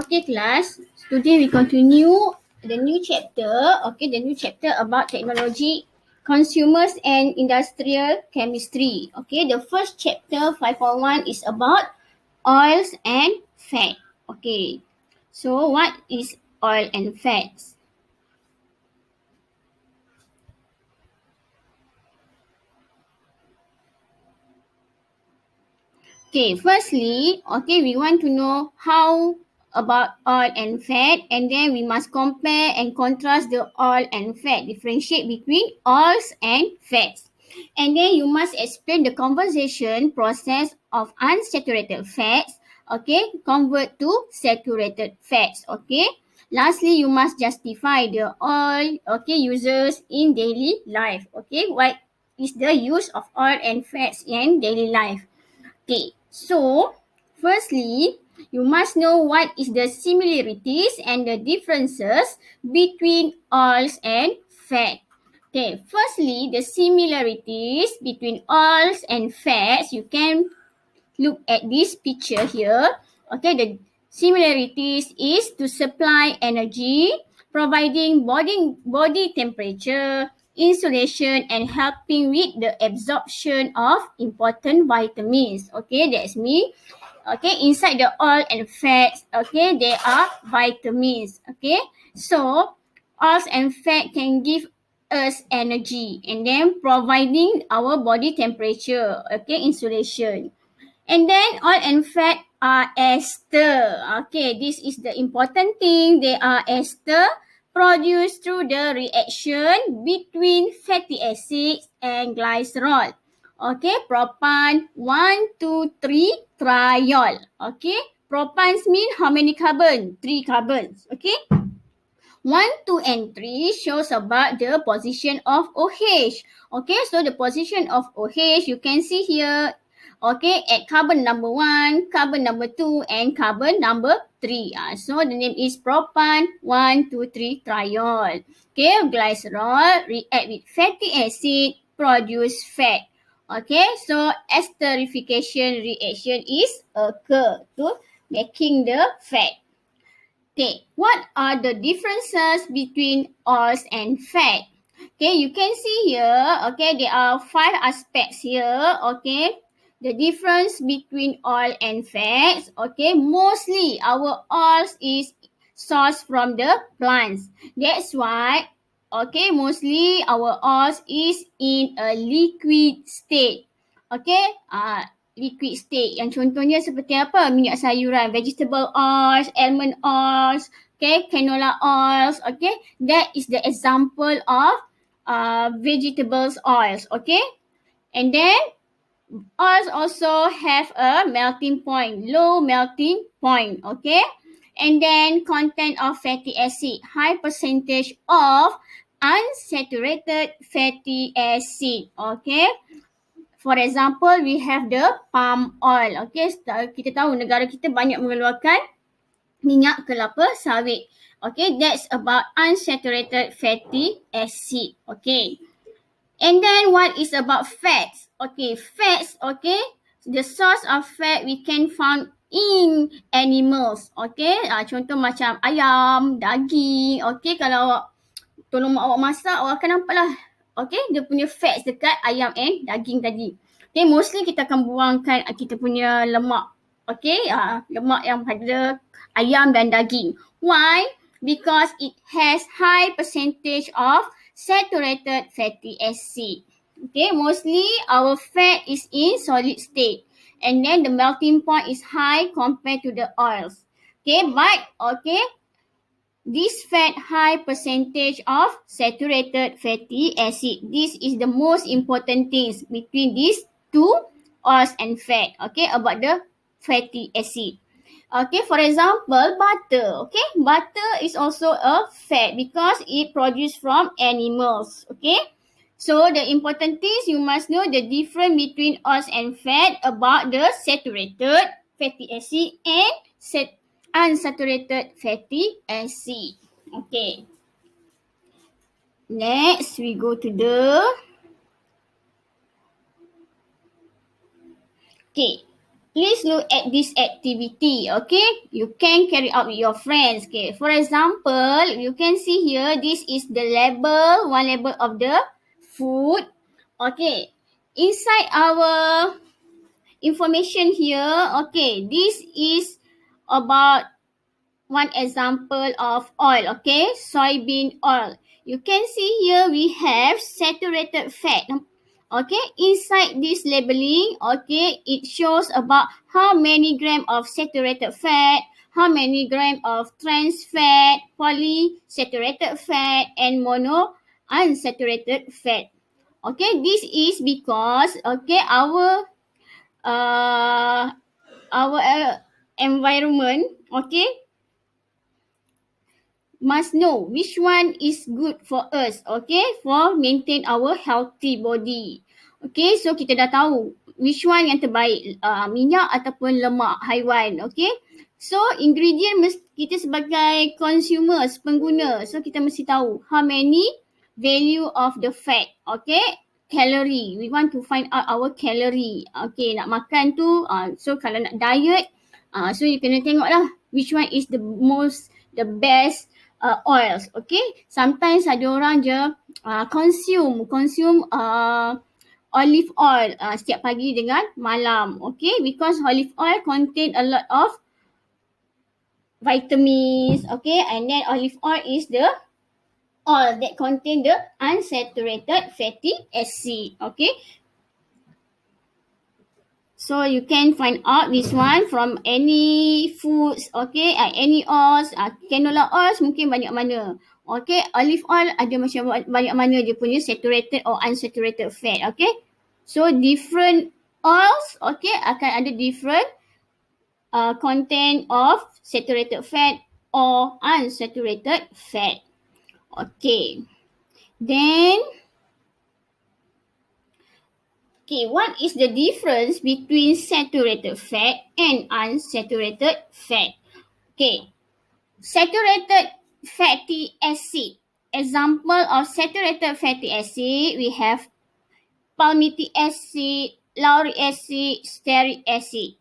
Okay, class. Today we continue the new chapter. Okay, the new chapter about technology, consumers, and industrial chemistry. Okay, the first chapter 5.1 is about oils and fat. Okay, so what is oil and fats? Okay, firstly, okay, we want to know how about oil and fat, and then we must compare and contrast the oil and fat, differentiate between oils and fats. And then you must explain the conversion process of unsaturated fats, okay, convert to saturated fats, okay. Lastly, you must justify the oil, okay, uses in daily life, okay. What is the use of oil and fats in daily life? Okay, so firstly, you must know what is the similarities and the differences between oils and fat. Okay, firstly, the similarities between oils and fats, you can look at this picture here. Okay, the similarities is to supply energy, providing body temperature, insulation, and helping with the absorption of important vitamins. Okay, that's me. Okay, inside the oil and fats, okay, there are vitamins. Okay, so oils and fat can give us energy and then providing our body temperature, okay, insulation. And then oil and fat are ester. Okay, this is the important thing. They are ester produced through the reaction between fatty acids and glycerol. Okay, propan 1, 2, 3 triol. Okay, propans mean how many carbon? 3 carbons. Okay. 1, 2, and 3 shows about the position of OH. Okay, so the position of OH you can see here. Okay, at carbon number 1, carbon number 2, and carbon number 3. So the name is propan 1, 2, 3 triol. Okay, glycerol react with fatty acid, produce fat. Okay, so esterification reaction is occur to making the fat. Okay, what are the differences between oils and fat? Okay, you can see here, okay, there are 5 aspects here, okay. The difference between oil and fats, okay, mostly our oils is sourced from the plants. That's why, okay, mostly our oils is in a liquid state. Okay, liquid state. Yang contohnya seperti apa? Minyak sayuran, vegetable oils, almond oils, okay, canola oils, okay. That is the example of vegetables oils, okay. And then oils also have a melting point, low melting point, okay. And then content of fatty acid, high percentage of unsaturated fatty acid, okay. For example, we have the palm oil. Okay, kita tahu negara kita banyak mengeluarkan minyak kelapa sawit. Okay, that's about unsaturated fatty acid. Okay. And then what is about fats? Okay, fats, okay, the source of fat we can find in animals. Okay, contoh macam ayam, daging. Okay, kalau awak tolong mak awak masak, awak akan nampak lah. Okay, dia punya fats dekat ayam and daging tadi. Okay, mostly kita akan buangkan kita punya lemak. Okay, lemak yang pada ayam dan daging. Why? Because it has high percentage of saturated fatty acid. Okay, mostly our fat is in solid state. And then the melting point is high compared to the oils. Okay, but, okay, this fat high percentage of saturated fatty acid. This is the most important things between these two oils and fat. Okay, about the fatty acid. Okay, for example, butter. Okay, butter is also a fat because it produced from animals. Okay, so the important things you must know the difference between oils and fat about the saturated fatty acid and unsaturated fatty acid. Okay. Next, we go to the... Okay. Please look at this activity, okay? You can carry out with your friends, okay? For example, you can see here, this is the label, one label of the food, okay? Inside our information here, okay, this is about one example of oil, okay? Soybean oil. You can see here we have saturated fat. Okay, inside this labeling, okay, it shows about how many gram of saturated fat, how many gram of trans fat, polysaturated fat, and mono unsaturated fat. Okay, this is because okay uh our environment, okay, must know which one is good for us, okay, for maintain our healthy body. Okay, so kita dah tahu which one yang terbaik, minyak ataupun lemak haiwan, okay. So ingredient kita sebagai consumers, pengguna, so kita mesti tahu how many value of the fat, okay, calorie. We want to find out our calorie. Okay, nak makan tu, so kalau nak diet, so you kena tengok lah which one is the best oils, okay. Sometimes ada orang je consume olive oil setiap pagi dengan malam, okay, because olive oil contain a lot of vitamins, okay, and then olive oil is the oil that contain the unsaturated fatty acid, okay. So you can find out this one from any foods, okay, any oils, canola oils mungkin banyak mana. Okay, olive oil ada macam banyak mana dia punya saturated or unsaturated fat, okay. So different oils, okay, akan ada different content of saturated fat or unsaturated fat. Okay, then okay, what is the difference between saturated fat and unsaturated fat? Okay, saturated fatty acid. Example of saturated fatty acid, we have palmitic acid, lauric acid, stearic acid.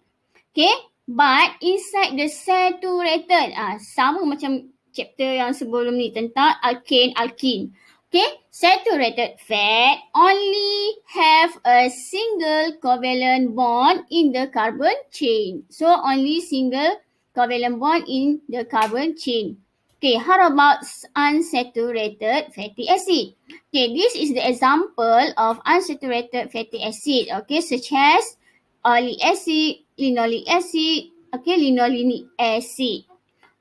Okay, but inside the saturated, sama macam chapter yang sebelum ni tentang alkane, alkene. Okay, saturated fat only have a single covalent bond in the carbon chain. So only single covalent bond in the carbon chain. Okay, how about unsaturated fatty acid? Okay, this is the example of unsaturated fatty acid, okay, such as oleic acid, linoleic acid, okay, linolenic acid.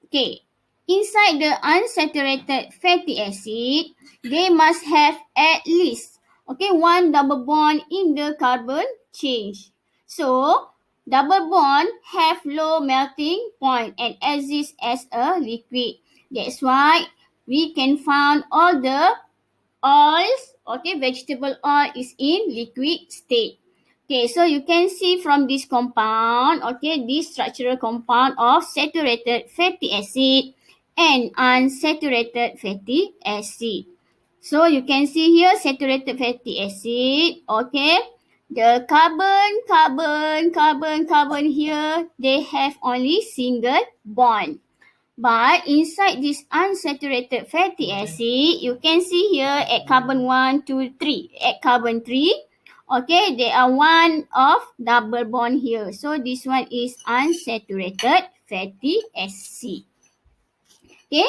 Okay, inside the unsaturated fatty acid, they must have at least, okay, one double bond in the carbon chain. So, double bond have low melting point and exist as a liquid. That's why we can find all the oils, okay, vegetable oil is in liquid state. Okay, so you can see from this compound, okay, this structural compound of saturated fatty acid and unsaturated fatty acid. So you can see here saturated fatty acid, okay. The carbon here, they have only single bond. But inside this unsaturated fatty acid, you can see here at carbon 1, 2, 3. At carbon 3, okay, there are one of double bond here. So this one is unsaturated fatty acid. Okay.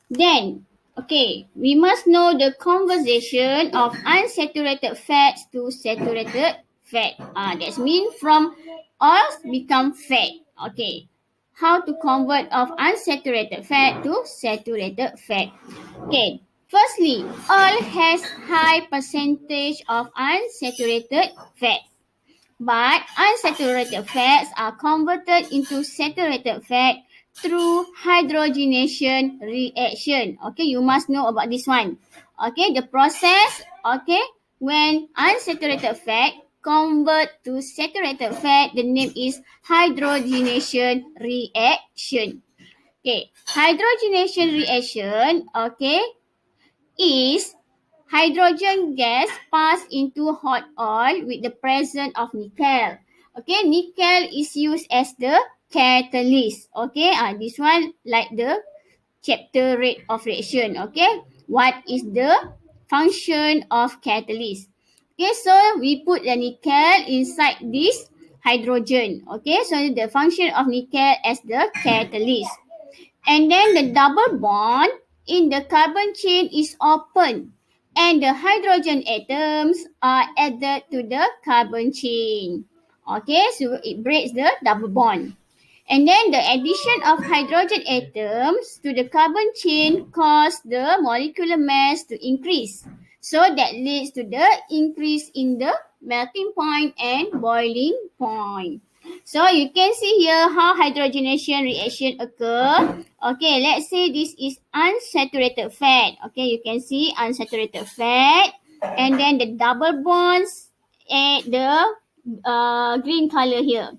Then, okay, we must know the conversion of unsaturated fats to saturated fat. That means from oils become fat. Okay. How to convert of unsaturated fat to saturated fat. Okay, firstly, oil has high percentage of unsaturated fat. But unsaturated fats are converted into saturated fat through hydrogenation reaction. Okay, you must know about this one. Okay, the process, okay, when unsaturated fat convert to saturated fat, the name is hydrogenation reaction. Okay, hydrogenation reaction, okay, is hydrogen gas pass into hot oil with the presence of nickel. Okay, nickel is used as the catalyst. Okay, this one like the chapter rate of reaction. Okay, what is the function of catalyst? Okay, so we put the nickel inside this hydrogen. Okay, so the function of nickel as the catalyst. And then the double bond in the carbon chain is open and the hydrogen atoms are added to the carbon chain. Okay, so it breaks the double bond. And then the addition of hydrogen atoms to the carbon chain cause the molecular mass to increase. So that leads to the increase in the melting point and boiling point. So you can see here how hydrogenation reaction occur. Okay, let's say this is unsaturated fat. Okay, you can see unsaturated fat and then the double bonds at the green color here.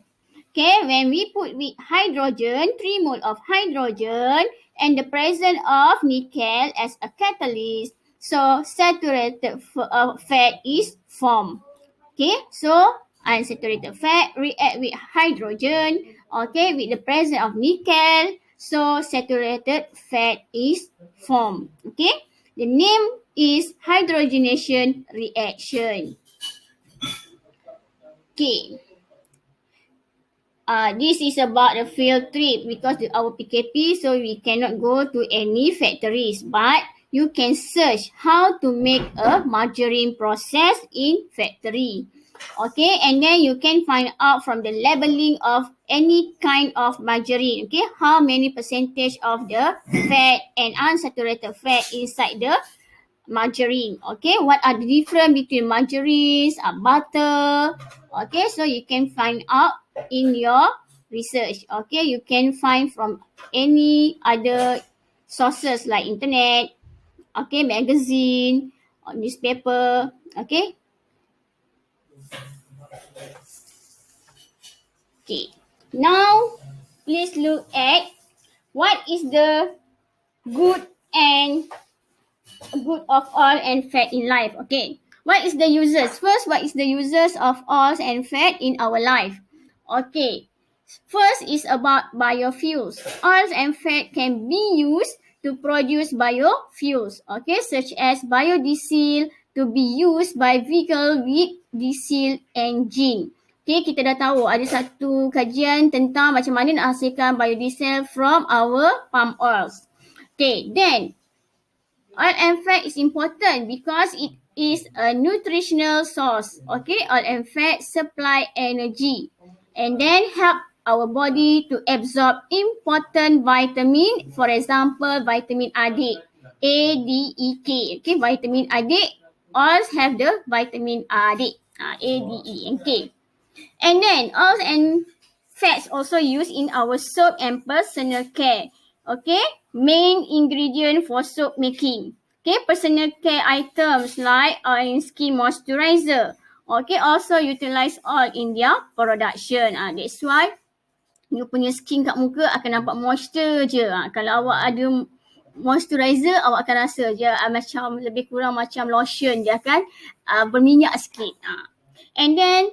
Okay, when we put with hydrogen, 3 mole of hydrogen and the presence of nickel as a catalyst, so saturated fat is formed. Okay, so unsaturated fat react with hydrogen, okay, with the presence of nickel, so saturated fat is formed. Okay, the name is hydrogenation reaction. Okay. This is about the field trip because our PKP, so we cannot go to any factories. But you can search how to make a margarine process in factory. Okay, and then you can find out from the labeling of any kind of margarine. Okay, how many percentage of the fat and unsaturated fat inside the margarine. Okay, what are the difference between margarines, butter? Okay, so you can find out in your research. Okay, you can find from any other sources like internet, okay, magazine, or newspaper. Okay. Okay. Now, please look at what is the good and good of oil and fat in life. Okay, what is the uses? First, what is the uses of oils and fat in our life? Okay, first is about biofuels. Oils and fat can be used to produce biofuels, okay, such as biodiesel to be used by vehicle with diesel engine. Okay, kita dah tahu ada satu kajian tentang macam mana nak hasilkan biodiesel from our palm oils. Okay, then oil and fat is important because it is a nutritional source. Okay, oil and fat supply energy and then help our body to absorb important vitamin. For example, vitamin A, D, E, K. Okay, vitamin A, oils have the vitamin A, D, E, and K. And then oils and fats also used in our soap and personal care. Okay, main ingredient for soap making. Okay, personal care items like oil and skin moisturizer. Okay, also utilize oil in their production. That's why you punya skin kat muka akan nampak moisture je. Kalau awak ada moisturizer, awak akan rasa je macam lebih kurang macam lotion je kan, berminyak sikit. And then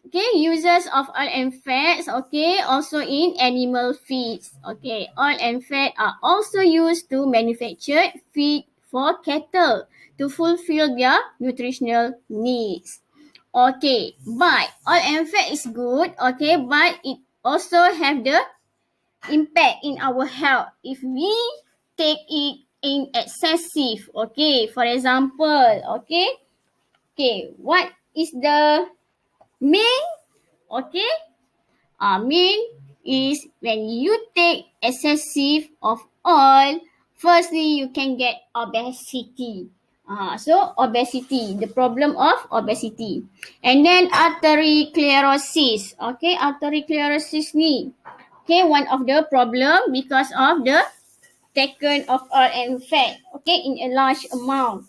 okay, uses of oil and fats, okay, also in animal feeds. Okay, oil and fat are also used to manufacture feed for cattle to fulfill their nutritional needs. Okay, but oil and fat is good, okay, but it also have the impact in our health if we take it in excessive. Okay, for example, okay, what is the main? Okay, main is when you take excessive of oil, firstly you can get obesity. So obesity, the problem of obesity. And then arteriosclerosis. Okay, arteriosclerosis ni. Okay, one of the problem because of the taken of oil and fat. Okay, in a large amount.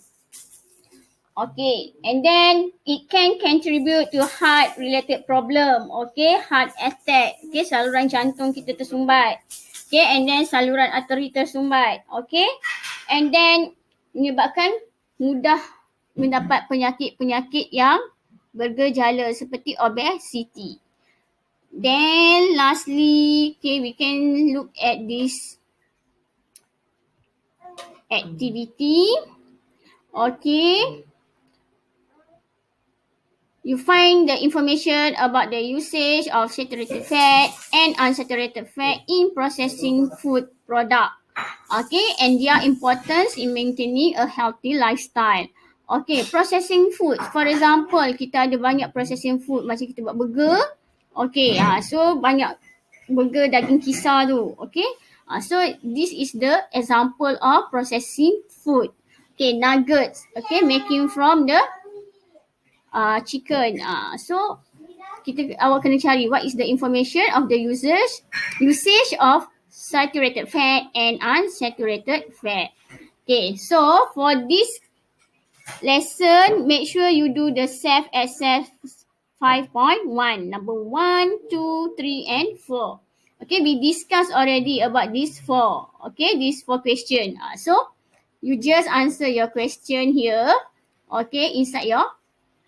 Okay, and then it can contribute to heart-related problem. Okay, heart attack. Okay, saluran jantung kita tersumbat. Okay, and then saluran arteri tersumbat. Okay, and then menyebabkan mudah mendapat penyakit-penyakit yang bergejala seperti obesity. Then lastly, okay, we can look at this activity. Okay, you find the information about the usage of saturated fat and unsaturated fat in processing food product. Okay, and their importance in maintaining a healthy lifestyle. Okay, processing food. For example, kita ada banyak processing food macam kita buat burger. Okay, so banyak burger daging kisar tu. Okay, so this is the example of processing food. Okay, nuggets. Okay, making from the chicken. So kita awak kena cari what is the information of the usage of saturated fat and unsaturated fat. Okay, so for this lesson, make sure you do the self-assess 5.1, number 1, 2, 3 and 4. Okay, we discussed already about these 4. Okay, these 4 questions. So you just answer your question here. Okay, inside your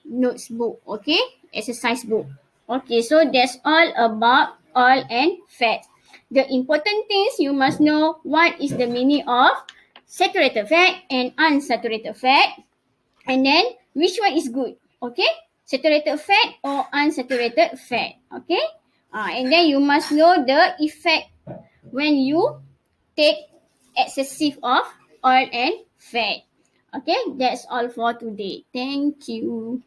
notes book. Okay, exercise book. Okay, so that's all about oil and fat. The important things you must know, what is the meaning of saturated fat and unsaturated fat, and then which one is good. Okay, saturated fat or unsaturated fat. Okay, and then you must know the effect when you take excessive of oil and fat. Okay, that's all for today. Thank you.